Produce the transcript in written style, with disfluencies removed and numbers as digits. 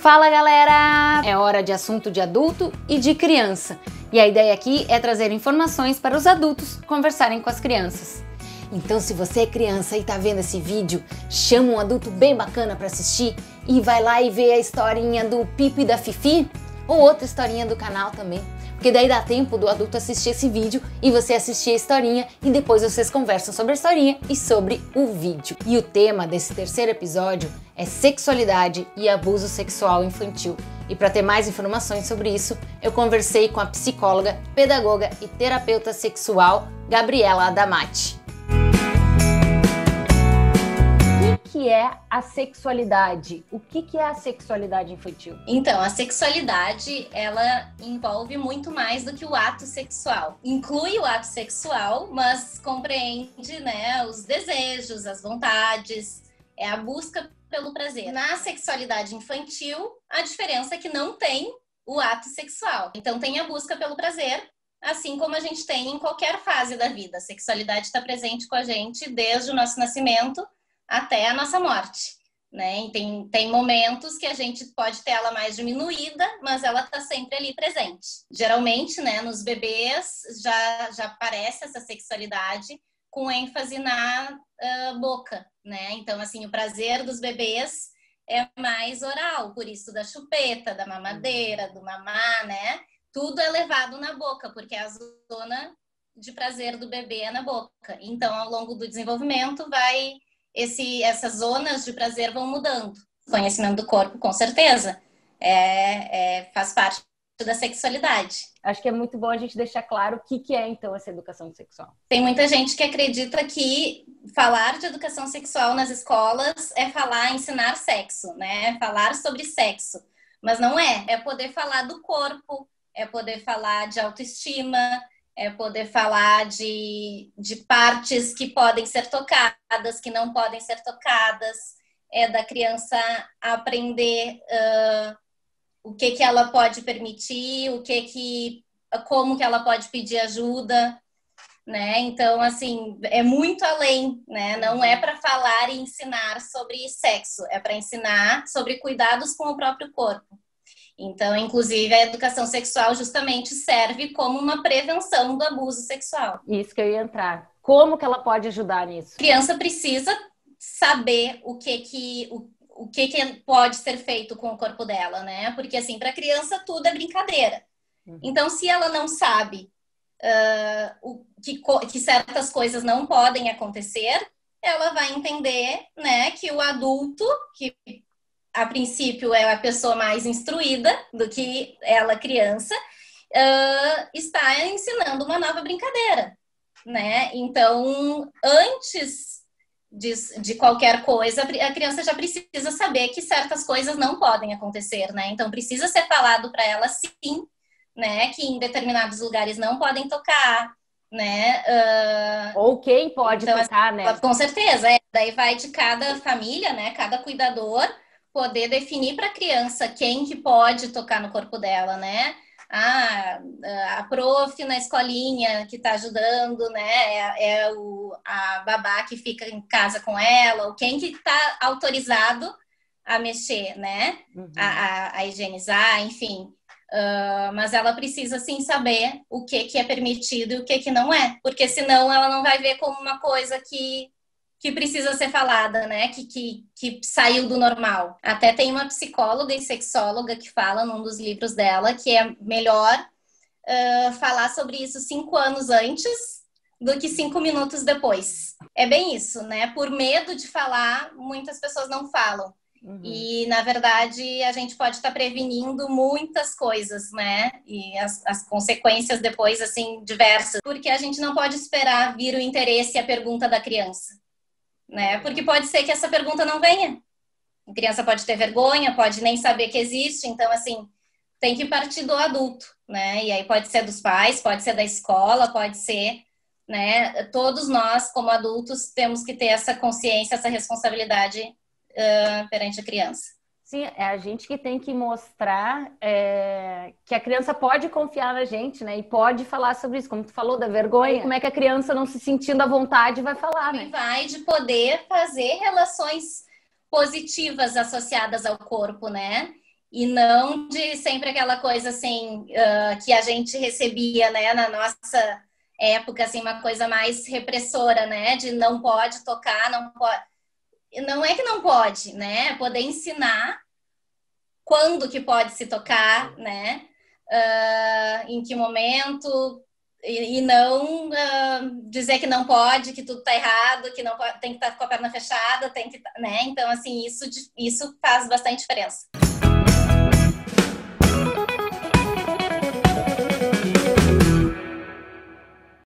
Fala galera! É hora de assunto de adulto e de criança. E a ideia aqui é trazer informações para os adultos conversarem com as crianças. Então se você é criança e tá vendo esse vídeo, chama um adulto bem bacana para assistir e vai lá e vê a historinha do Pipo e da Fifi ou outra historinha do canal também. Porque daí dá tempo do adulto assistir esse vídeo e você assistir a historinha e depois vocês conversam sobre a historinha e sobre o vídeo. E o tema desse terceiro episódio é sexualidade e abuso sexual infantil. E para ter mais informações sobre isso, eu conversei com a psicóloga, pedagoga e terapeuta sexual Gabriela Adamati. O que é a sexualidade? O que é a sexualidade infantil? Então, a sexualidade, ela envolve muito mais do que o ato sexual. Inclui o ato sexual, mas compreende, né, os desejos, as vontades, é a busca pelo prazer. Na sexualidade infantil, a diferença é que não tem o ato sexual. Então, tem a busca pelo prazer, assim como a gente tem em qualquer fase da vida. A sexualidade está presente com a gente desde o nosso nascimento até a nossa morte, né? E tem momentos que a gente pode ter ela mais diminuída, mas ela está sempre ali presente. Geralmente, né, nos bebês já aparece essa sexualidade com ênfase na boca, né? Então, assim, o prazer dos bebês é mais oral, por isso da chupeta, da mamadeira, do mamar, né? Tudo é levado na boca, porque a zona de prazer do bebê é na boca. Então, ao longo do desenvolvimento, essas zonas de prazer vão mudando. O conhecimento do corpo, com certeza, faz parte da sexualidade. Acho que é muito bom a gente deixar claro o que é, então, essa educação sexual. Tem muita gente que acredita que falar de educação sexual nas escolas é ensinar sexo, né? Falar sobre sexo. Mas não é. É poder falar do corpo, é poder falar de autoestima, é poder falar de partes que podem ser tocadas, que não podem ser tocadas, é da criança aprender o que ela pode permitir, como que ela pode pedir ajuda, né? Então, assim, é muito além, né? Não é para falar e ensinar sobre sexo, é para ensinar sobre cuidados com o próprio corpo. Então, inclusive, a educação sexual justamente serve como uma prevenção do abuso sexual. Isso que eu ia entrar. Como que ela pode ajudar nisso? A criança precisa saber o que pode ser feito com o corpo dela, né? Porque, assim, para a criança tudo é brincadeira. Então, se ela não sabe que certas coisas não podem acontecer, ela vai entender, né, que o adulto, que a princípio é a pessoa mais instruída do que ela, criança, está ensinando uma nova brincadeira, né? Então, antes de qualquer coisa, a criança já precisa saber que certas coisas não podem acontecer, né? Então, precisa ser falado para ela, sim, né? Que em determinados lugares não podem tocar, né? Ou quem pode tocar, né? Com certeza. Daí vai de cada família, né? Cada cuidador poder definir para a criança quem que pode tocar no corpo dela, né? A prof na escolinha que está ajudando, né? A babá que fica em casa com ela, ou quem que está autorizado a mexer, né? A higienizar, enfim. Mas ela precisa, sim, saber o que é permitido e o que não é. Porque senão ela não vai ver como uma coisa que precisa ser falada, né? Que saiu do normal. Até tem uma psicóloga e sexóloga que fala num dos livros dela que é melhor falar sobre isso 5 anos antes do que 5 minutos depois. É bem isso, né? Por medo de falar, muitas pessoas não falam. E, na verdade, a gente pode estar prevenindo muitas coisas, né? E as consequências depois, assim, diversas. Porque a gente não pode esperar vir o interesse e a pergunta da criança, né? Porque pode ser que essa pergunta não venha. A criança pode ter vergonha, pode nem saber que existe. Então, assim, tem que partir do adulto, né? E aí pode ser dos pais, pode ser da escola, pode ser, né? Todos nós, como adultos, temos que ter essa consciência, essa responsabilidade perante a criança. Sim, é a gente que tem que mostrar que a criança pode confiar na gente, né? E pode falar sobre isso, como tu falou, da vergonha. Como é que a criança, não se sentindo à vontade, vai falar, né? E vai de poder fazer relações positivas associadas ao corpo, né? e não de sempre aquela coisa assim que a gente recebia, né, na nossa época, assim, uma coisa mais repressora, né, de não pode tocar, não pode. Não é que não pode, né, é poder ensinar quando que pode se tocar, né, em que momento, e não dizer que não pode, que tudo tá errado, que não pode, tem que estar com a perna fechada, tem que, né, então, assim, isso faz bastante diferença.